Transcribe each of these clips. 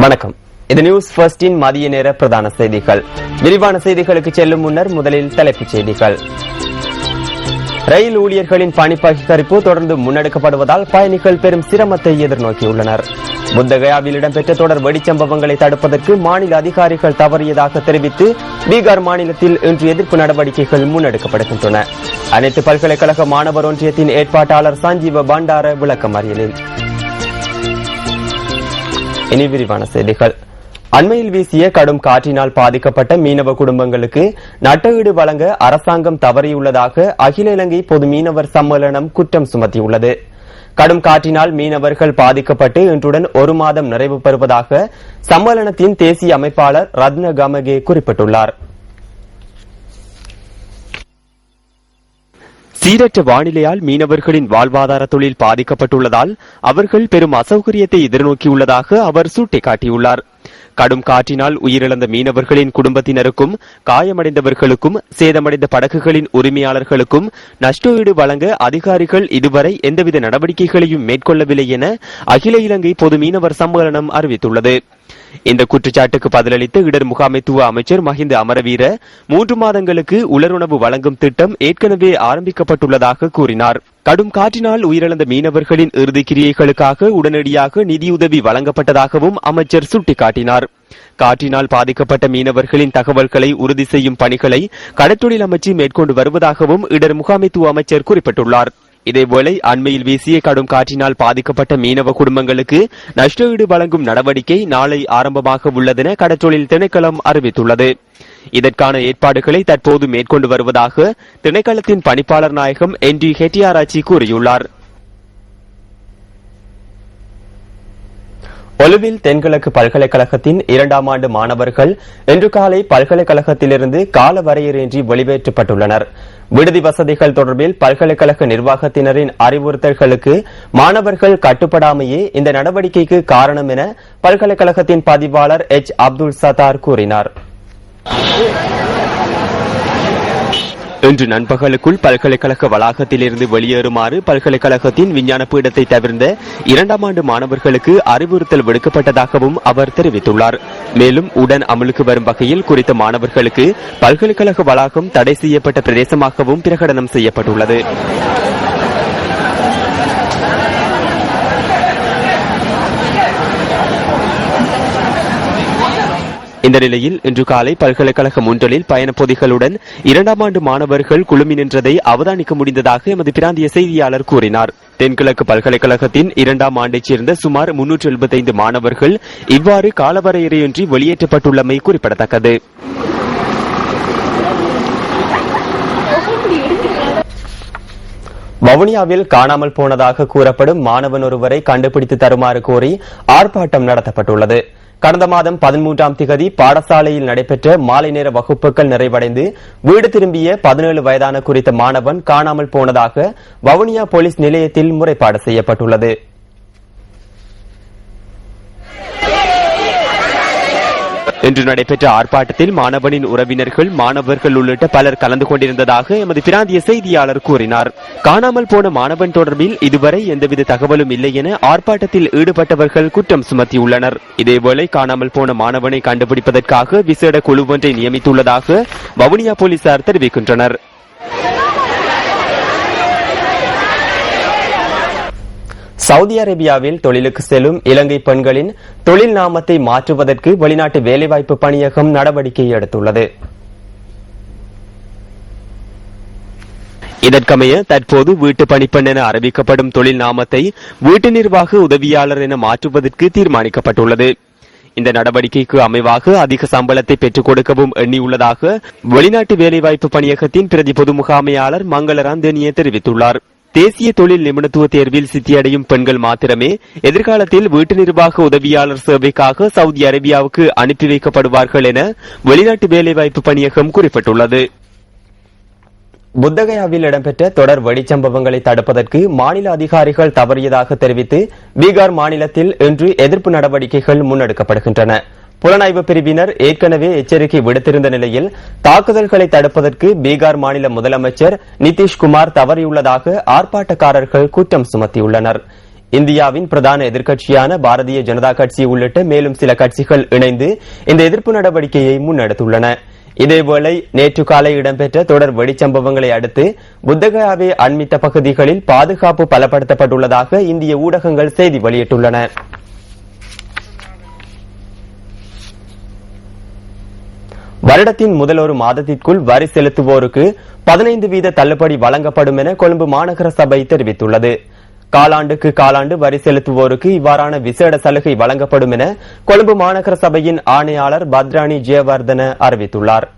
வணக்கம். இது நியூஸ் ஃபர்ஸ்டின் மதிய நேர பிரதான செய்திகள். விரிவான செய்திகளுக்கு செல்லும் முன்னர் முதலில் தலைப்புச் செய்திகள். ரயில் ஊழியர்களின் பணி பகிஷ்கரிப்பு தொடர்ந்து முன்னெடுக்கப்படுவதால் பயணிகள் பெரும் சிரமத்தை எதிர்நோக்கியுள்ளனர். புத்தகயாவில் இடம்பெற்ற தொடர் வெடிச்சம்பவங்களை தடுப்பதற்கு மாநில அதிகாரிகள் தவறியதாக தெரிவித்து பீகார் மாநிலத்தில் இன்று எதிர்ப்பு நடவடிக்கைகள் முன்னெடுக்கப்படுகின்றன. அனைத்து பல்கலைக்கழக மாணவர் ஒன்றியத்தின் ஏற்பாட்டாளர் சஞ்சீவ பண்டார விளக்கம் அறியலில். இனி விரிவான செய்திகள். அண்மையில் வீசிய கடும் காற்றினால் பாதிக்கப்பட்ட மீனவ குடும்பங்களுக்கு நட்டஈடு வழங்க அரசாங்கம் தவறியுள்ளதாக அகில இலங்கை பொது மீனவர் சம்மேளனம் குற்றம் சுமத்தியுள்ளது. கடும் காற்றினால் மீனவர்கள் பாதிக்கப்பட்டு இன்றுடன் ஒரு மாதம் நிறைவு பெறுவதாக சம்மேளனத்தின் தேசிய அமைப்பாளர் ரத்ன கமகே குறிப்பிட்டுள்ளார். சீரற்ற வானிலையால் மீனவர்களின் வாழ்வாதார தொழில் பாதிக்கப்பட்டுள்ளதால் அவர்கள் பெரும் அசௌகரியத்தை எதிர்நோக்கியுள்ளதாக அவர் சுட்டிக்காட்டியுள்ளார். கடும் காற்றினால் உயிரிழந்த மீனவர்களின் குடும்பத்தினருக்கும் காயமடைந்தவர்களுக்கும் சேதமடைந்த படகுகளின் உரிமையாளர்களுக்கும் நஷ்டஈடு வழங்க அதிகாரிகள் இதுவரை எந்தவித நடவடிக்கைகளையும் மேற்கொள்ளவில்லை என அகில இலங்கை பொது மீனவர் சம்மேளனம் அறிவித்துள்ளது. இந்த குற்றச்சாட்டுக்கு பதிலளித்த இடர் முகாமைத்துவ அமைச்சர் மஹிந்த அமரவீர 3 மாதங்களுக்கு உலருணவு வழங்கும் திட்டம் ஏற்கனவே ஆரம்பிக்கப்பட்டுள்ளதாக கூறினார். கடும் காற்றினால் உயிரிழந்த மீனவர்களின் இறுதிக்கிரியைகளுக்காக உடனடியாக நிதியுதவி வழங்கப்பட்டதாகவும் அமைச்சர் சுட்டிக்காட்டினார். காற்றினால் பாதிக்கப்பட்ட மீனவர்களின் தகவல்களை உறுதி செய்யும் பணிகளை கடற்றொழில் அமைச்சு மேற்கொண்டு வருவதாகவும் இடர் முகாமைத்துவ அமைச்சர் குறிப்பிட்டுள்ளார். இதேவேளை அண்மையில் வீசிய கடும் காற்றினால் பாதிக்கப்பட்ட மீனவ குடும்பங்களுக்கு நஷ்டஈடு வழங்கும் நடவடிக்கை நாளை ஆரம்பமாக உள்ளதென கடற்றொழில் திணைக்களம் அறிவித்துள்ளது. இதற்கான ஏற்பாடுகளை தற்போது மேற்கொண்டு வருவதாக திணைக்களத்தின் பணிப்பாளர் நாயகம் ND ஹெட்டியாராச்சி கூறியுள்ளார். ஒலுவில் தென்கிழக்கு பல்கலைக்கழகத்தின் 2ஆம் ஆண்டு மாணவர்கள் இன்று காலை பல்கலைக்கழகத்திலிருந்து கால வரையறையின்றி வெளியேற்றப்பட்டுள்ளனர். விடுதி வசதிகள் தொடர்பில் பல்கலைக்கழக நிர்வாகத்தினரின் அறிவுறுத்தல்களுக்கு மாணவர்கள் கட்டுப்படாமையே இந்த நடவடிக்கைக்கு காரணம் என பல்கலைக்கழகத்தின் பதிவாளர் H. அப்துல் சத்தார் கூறினார். இன்று நண்பகலுக்குள் பல்கலைக்கழக வளாகத்திலிருந்து வெளியேறுமாறு பல்கலைக்கழகத்தின் விஞ்ஞான பீடத்தை தவிர்ந்த 2ஆம் ஆண்டு மாணவர்களுக்கு அறிவுறுத்தல் விடுக்கப்பட்டதாகவும் அவர் தெரிவித்துள்ளார். மேலும் உடன் அமலுக்கு வரும் வகையில் குறித்த மாணவர்களுக்கு பல்கலைக்கழக வளாகம் தடை செய்யப்பட்ட பிரதேசமாகவும் பிரகடனம் செய்யப்பட்டுள்ளது. இந்த நிலையில் இன்று காலை பல்கலைக்கழகம் ஒன்றில் பயணப் பொதிகளுடன் 2ஆம் ஆண்டு மாணவர்கள் குழுமி நின்றதை அவதானிக்க முடிந்ததாக எமது பிராந்திய செய்தியாளர் கூறினார். தென்கிழக்கு பல்கலைக்கழகத்தின் 2ஆம் ஆண்டைச் சேர்ந்த சுமார் 375 மாணவர்கள் இவ்வாறு காலவரையறையின்றி வெளியேற்றப்பட்டுள்ளமை குறிப்பிடத்தக்கது. வவுனியாவில் காணாமல் போனதாக கூறப்படும் மாணவன் ஒருவரை கண்டுபிடித்து தருமாறு கோரி ஆர்ப்பாட்டம் நடத்தப்பட்டுள்ளது. கடந்த மாதம் 13ஆம் திகதி பாடசாலையில் நடைபெற்ற மாலை நேர வகுப்புகள் நிறைவடைந்து வீடு திரும்பிய 17 வயதான குறித்த மாணவன் காணாமல் போனதாக வவுனியா போலீஸ் நிலையத்தில் முறைப்பாடு செய்யப்பட்டுள்ளது. இன்று நடைபெற்ற ஆர்ப்பாட்டத்தில் மாணவனின் உறவினர்கள் மாணவர்கள் உள்ளிட்ட பலர் கலந்து கொண்டிருந்ததாக எமது பிராந்திய செய்தியாளர் கூறினார். காணாமல் போன மாணவன் தொடர்பில் இதுவரை எந்தவித தகவலும் இல்லை என ஆர்ப்பாட்டத்தில் ஈடுபட்டவர்கள் குற்றம் சுமத்தியுள்ளனர். இதேவேளை காணாமல் போன மாணவனை கண்டுபிடிப்பதற்காக விசேட குழு ஒன்றை நியமித்துள்ளதாக வவுனியா போலீசார் தெரிவிக்கின்றனர். சவுதி அரேபியாவில் தொழிலுக்கு செல்லும் இலங்கை பெண்களின் தொழில் நாமத்தை மாற்றுவதற்கு வெளிநாட்டு வேலைவாய்ப்பு பணியகம் நடவடிக்கை எடுத்துள்ளது. இதற்கமைய தற்போது வீட்டு பணிப்பெண் என அறிவிக்கப்படும் தொழில் நாமத்தை வீட்டு நிர்வாக உதவியாளர் என மாற்றுவதற்கு தீர்மானிக்கப்பட்டுள்ளது. இந்த நடவடிக்கைக்கு அமைவாக அதிக சம்பளத்தை பெற்றுக் கொடுக்கவும் எண்ணியுள்ளதாக வெளிநாட்டு வேலைவாய்ப்பு பணியகத்தின் பிரதி பொது முகாமையாளர் மங்களராந்தனியே தெரிவித்துள்ளார். தேசிய தொழில் நிபுணத்துவ தேர்வில் சித்தியடையும் பெண்கள் மாத்திரமே எதிர்காலத்தில் வீட்டு நிர்வாக உதவியாளர் சேவைக்காக சவுதி அரேபியாவுக்கு அனுப்பி வைக்கப்படுவார்கள் என வெளிநாட்டு வேலைவாய்ப்பு பணியகம் குறிப்பிட்டுள்ளது. புத்தகயாவில் இடம்பெற்ற தொடர் வெடிச்சம்பவங்களை தடுப்பதற்கு மாநில அதிகாரிகள் தவறியதாக தெரிவித்து பீகார் மாநிலத்தில் இன்று எதிர்ப்பு நடவடிக்கைகள் முன்னெடுக்கப்படுகின்றன. புலனாய்வு பிரிவினர் ஏற்கனவே எச்சரிக்கை விடுத்திருந்த நிலையில் தாக்குதல்களை தடுப்பதற்கு பீகார் மாநில முதலமைச்சர் நிதிஷ்குமார் தவறியுள்ளதாக ஆர்ப்பாட்டக்காரர்கள் குற்றம் சுமத்தியுள்ளனர். இந்தியாவின் பிரதான எதிர்க்கட்சியான பாரதிய ஜனதா கட்சி உள்ளிட்ட மேலும் சில கட்சிகள் இணைந்து இந்த எதிர்ப்பு நடவடிக்கையை முன்னெடுத்துள்ளன. இதேவேளை நேற்று காலை இடம்பெற்ற தொடர் வெடிச்சம்பவங்களை அடுத்து புத்தகயாவை அண்மித்த பகுதிகளில் பாதுகாப்பு பலப்படுத்தப்பட்டுள்ளதாக இந்திய ஊடகங்கள் செய்தி வெளியிட்டுள்ளன. வருடத்தின் முதல் ஒரு மாதத்திற்குள் வரி செலுத்துவோருக்கு 15% தள்ளுபடி வழங்கப்படும் என கொழும்பு மாநகர சபை தெரிவித்துள்ளது. காலாண்டுக்கு காலாண்டு வரி செலுத்துவோருக்கு இவ்வாறான விசேட சலுகை வழங்கப்படும் என கொழும்பு மாநகர சபையின் ஆணையாளர் பத்ராணி ஜெயவர்தன அறிவித்துள்ளார்.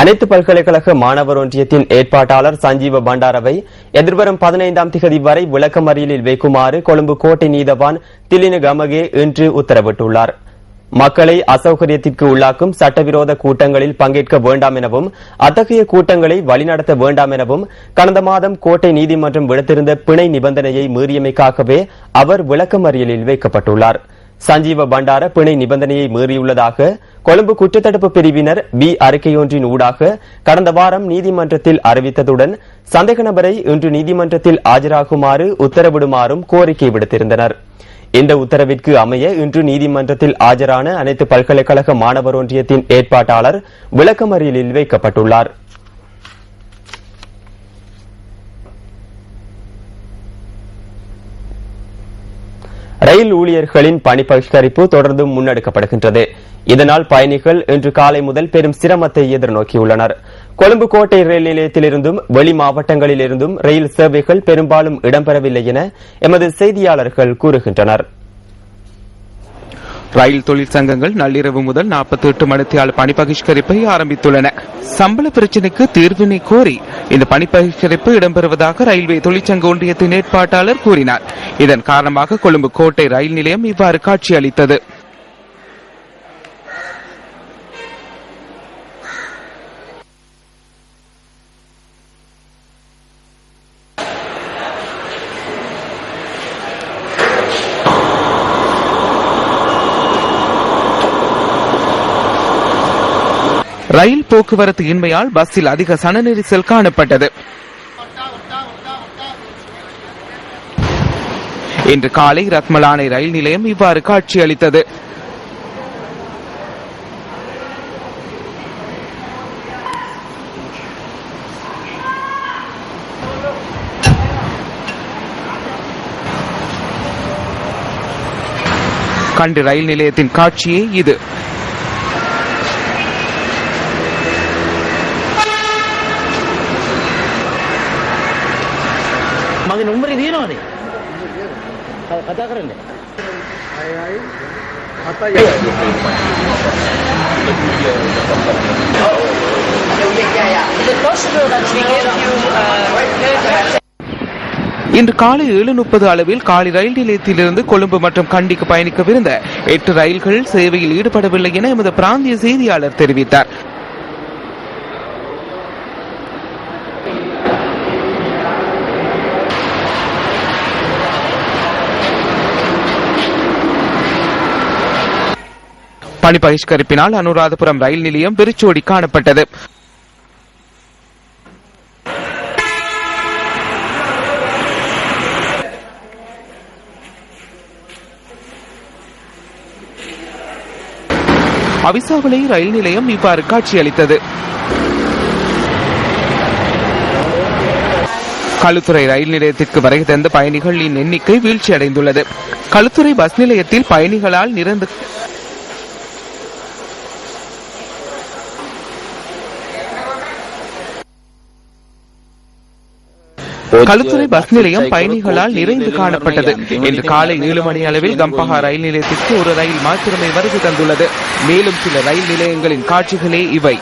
அனைத்து பல்கலைக்கழக மாணவர் ஒன்றியத்தின் ஏற்பாட்டாளர் சஞ்சீவ பண்டாரவை எதிர்வரும் 15ஆம் திகதி வரை விளக்கமறியலில் வைக்குமாறு கொழும்பு கோட்டை நீதவான் திலின கமகே இன்று உத்தரவிட்டுள்ளார். மக்களை அசௌகரியத்திற்கு உள்ளாக்கும் சட்டவிரோத கூட்டங்களில் பங்கேற்க வேண்டாம் எனவும் அத்தகைய கூட்டங்களை வழிநடத்த வேண்டாம் எனவும் கடந்த மாதம் கோட்டை நீதிமன்றம் விடுத்திருந்த பிணை நிபந்தனையை மீறியமைக்காகவே அவர் விளக்கமறியலில் வைக்கப்பட்டுள்ளார். சஞ்சீவ பண்டார பிணை நிபந்தனையை மீறியுள்ளதாக கொழும்பு குற்றத்தடுப்பு பிரிவினர் அறிக்கையொன்றின் ஊடாக கடந்த வாரம் நீதிமன்றத்தில் அறிவித்ததுடன் சந்தேக நபரை இன்று நீதிமன்றத்தில் ஆஜராகுமாறு உத்தரவிடுமாறும் கோரிக்கை விடுத்திருந்தனர். இந்த உத்தரவிற்கு அமைய இன்று நீதிமன்றத்தில் ஆஜரான அனைத்து பல்கலைக்கழக மாணவர் ஒன்றியத்தின் ஏற்பாட்டாளர் விளக்கமறியலில் வைக்கப்பட்டுள்ளார். ரயில் ஊழியர்களின் பணி பகிஷ்கரிப்பு தொடர்ந்து முன்னெடுக்கப்படுகின்றது. இதனால் பயணிகள் இன்று காலை முதல் பெரும் சிரமத்தை எதிர்நோக்கியுள்ளனர். கொழும்பு கோட்டை ரயில் நிலையத்திலிருந்தும் வெளி மாவட்டங்களிலிருந்தும் ரயில் சேவைகள் பெரும்பாலும் இடம்பெறவில்லை என எமது செய்தியாளர்கள் கூறுகின்றனர். ரயில் தொழிற்சங்கங்கள் நள்ளிரவு முதல் 48 மணித்தியால பணி பகிஷ்கரிப்பை ஆரம்பித்துள்ளன. சம்பள பிரச்சினைக்கு தீர்வினை கோரி இந்த பணி பகிஷ்கரிப்பு இடம்பெறுவதாக ரயில்வே தொழிற்சங்க ஒன்றியத்தின் ஏற்பாட்டாளர் கூறினார். இதன் காரணமாக கொழும்பு கோட்டை ரயில் நிலையம் இவ்வாறு காட்சியளித்தது. ரயில் போக்குவரத்து இன்மையால் பஸ்ஸில் அதிக சன நெரிசல் காணப்பட்டது. இன்று காலை ரத்மலானை ரயில் நிலையம் இவ்வாறு காட்சியளித்தது. கண்டி ரயில் நிலையத்தின் காட்சியே இது. இன்று காலை 7:30 அளவில் காலி ரயில் நிலையத்திலிருந்து கொழும்பு மற்றும் கண்டிக்கு பயணிக்கவிருந்த 8 ரயில்கள் சேவையில் ஈடுபடவில்லை என எமது பிராந்திய செய்தியாளர் தெரிவித்தார். பணி பகிஷ்கரிப்பினால் அனுராதபுரம் ரயில் நிலையம் வெறிச்சோடி காணப்பட்டது. அவிசாவளை ரயில் நிலையம் இவ்வாறு காட்சியளித்தது. களுத்துறை ரயில் நிலையத்திற்கு வருகை தந்த பயணிகளின் எண்ணிக்கை வீழ்ச்சியடைந்துள்ளது. களுத்துறை பஸ் நிலையத்தில் பயணிகளால் நிறைந்த களுத்துறை பஸ் நிலையம் பயணிகளால் நிறைந்து காணப்பட்டது. இன்று காலை 7 மணி அளவில் கம்பஹா ரயில் நிலையத்திற்கு ஒரு ரயில் மாத்திரமே வருகை தந்துள்ளது. மேலும் சில ரயில் நிலையங்களின் காட்சிகளே இவை.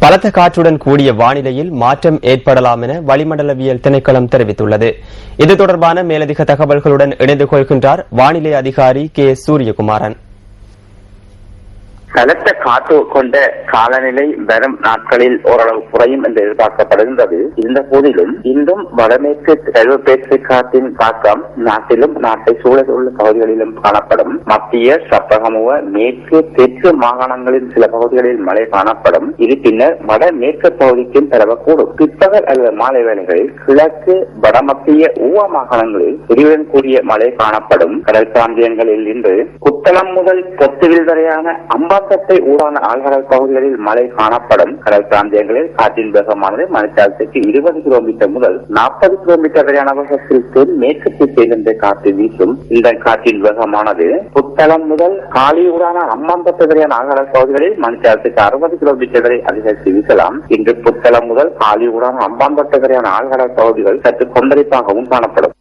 பலத்த காற்றுடன் கூடிய வானிலையில் மாற்றம் ஏற்படலாம் என வளிமண்டலவியல் திணைக்களம் தெரிவித்துள்ளது. இது தொடர்பான மேலதிக தகவல்களுடன் இணைந்து கொள்கின்றார் வானிலை அதிகாரி கே சூரியகுமாரன். பலத்த காற்று கொண்ட காலநிலை வரும் நாட்களில் ஓரளவு குறையும் என்று எதிர்பார்க்கப்படுகின்றது. இருந்த போதிலும் இன்றும் வடமேற்கு பருவப்பேற்று காற்றின் தாக்கம் நாட்டிலும் நாட்டை சூழலுள்ள பகுதிகளிலும் காணப்படும். மத்திய சப்பகமுவ மேற்கு தெற்கு மாகாணங்களின் சில பகுதிகளில் மழை காணப்படும். இது பின்னர் வடமேற்கு பகுதிக்கும் பரவக்கூடும். பிற்பகல் அல்லது மாலை வேளைகளில் கிழக்கு வடமத்திய ஊவா மாகாணங்களில் இடியுடன் கூடிய மழை காணப்படும். கடல் பிராந்தியங்களில் இன்று குத்தளம் முதல் பொத்துவில் வரையான அம்பாந்தத்தை ஊடான ஆழ்கடல் பகுதிகளில் மழை காணப்படும். கடல் பிராந்தியங்களில் காற்றின் வேகமானது மணித்தாரத்துக்கு 20 கிலோமீட்டர் முதல் 40 கிலோமீட்டர் வரையான வேகத்தில் தென் மேற்கு திசையிலிருந்து காற்று வீசும். இந்த காற்றின் வேகமானது புத்தளம் முதல் காலியூடான அம்பாந்தத்தை வரையான ஆழ்கடல் பகுதிகளில் மணித்தாரத்துக்கு 60 கிலோமீட்டர் வரை அதிகரித்து வீசலாம். இன்று புத்தளம் முதல் காலியூடான அம்பாந்தத்தை வரையான ஆழ்கடல் பகுதிகள் சற்று கொந்தளிப்பாகவும் காணப்படும்.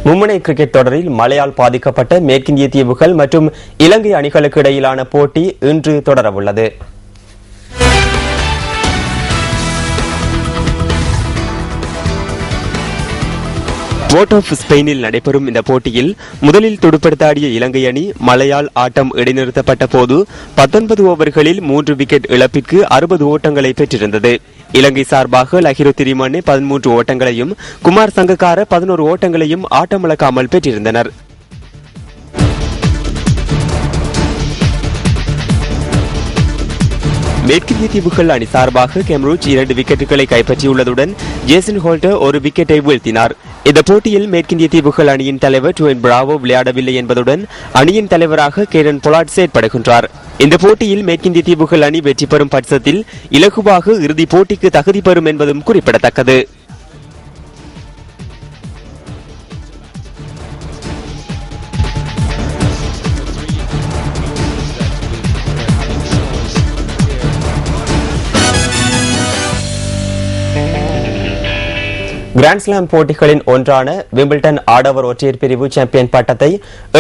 மும்முனை கிரிக்கெட் தொடரில் மழையால் பாதிக்கப்பட்ட மேற்கிந்திய தீவுகள் மற்றும் இலங்கை அணிகளுக்கு இடையிலான போட்டி இன்று தொடரவுள்ளது. போர்ட் ஆஃப் ஸ்பெயினில் நடைபெறும் இந்த போட்டியில் முதலில் துடுப்படுத்தாடிய இலங்கை அணி மழையால் ஆட்டம் இடைநிறுத்தப்பட்ட போது 19 ஓவர்களில் 3 விக்கெட் இழப்பிற்கு 60 ஓட்டங்களை பெற்றிருந்தது. இலங்கை சார்பாக லஹிரு திரிமன்னே 13 ஓட்டங்களையும் குமார் சங்கக்கார 11 ஓட்டங்களையும் ஆட்டமிழக்காமல் பெற்றிருந்தனர். மேற்கிந்திய தீவுகள் அணி சார்பாக கெம்ரூச் 2 விக்கெட்டுகளை கைப்பற்றியுள்ளதுடன் ஜேசன் ஹோல்டர் 1 விக்கெட்டை வீழ்த்தினார். இந்த போட்டியில் மேற்கிந்திய தீவுகள் அணியின் தலைவர் டுவேன் பிராவோ விளையாடவில்லை என்பதுடன் அணியின் தலைவராக கேரன் பொலாட் செயற்படுகின்றார். இந்த போட்டியில் மேற்கிந்திய தீவுகள் அணி வெற்றி பெறும் பட்சத்தில் இலகுவாக இறுதிப் போட்டிக்கு தகுதி பெறும் என்பதும் குறிப்பிடத்தக்கது. கிராண்ட்ஸ்லாம் போட்டிகளின் ஒன்றான விம்பிள்டன் ஆடவர் ஒற்றையர் பிரிவு சாம்பியன் பட்டத்தை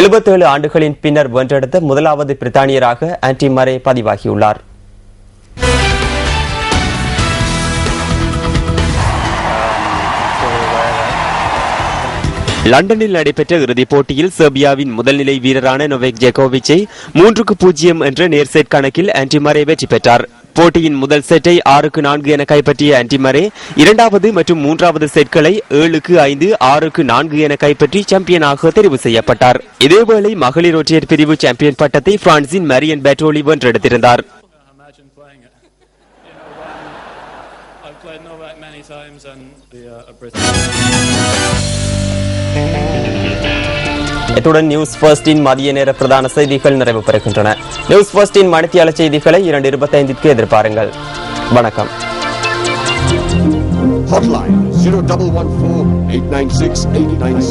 77 ஆண்டுகளின் பின்னர் வென்றெடுத்த முதலாவது பிரித்தானியராக ஆன்டி மரே பதிவாகியுள்ளார். லண்டனில் நடைபெற்ற இறுதிப் போட்டியில் செர்பியாவின் முதல்நிலை வீரரான நோவேக் ஜோகோவிச்சை 3-0 என்ற நேர் செட் கணக்கில் ஆன்டி மரே வெற்றி பெற்றார். போட்டியின் முதல் செட்டை 6-4 என கைப்பற்றிய ஆன்டி மரே இரண்டாவது மற்றும் மூன்றாவது செட்களை 7-5, 6-4 என கைப்பற்றி சாம்பியனாக தெரிவு செய்யப்பட்டார். இதேவேளை மகளிர் ஒற்றையர் பிரிவு சாம்பியன் பட்டத்தை பிரான்சின் மரியன் பேட்டோலி வென்றெடுத்திருந்தார். இத்துடன் நியூஸ் ஃபர்ஸ்டின் மதிய நேர பிரதான செய்திகள் நிறைவு பெறுகின்றன. நியூஸ் ஃபர்ஸ்டின் மணித்தியால செய்திகளை 2:25 எதிர்பாருங்கள். வணக்கம். Hotline 0114 896 89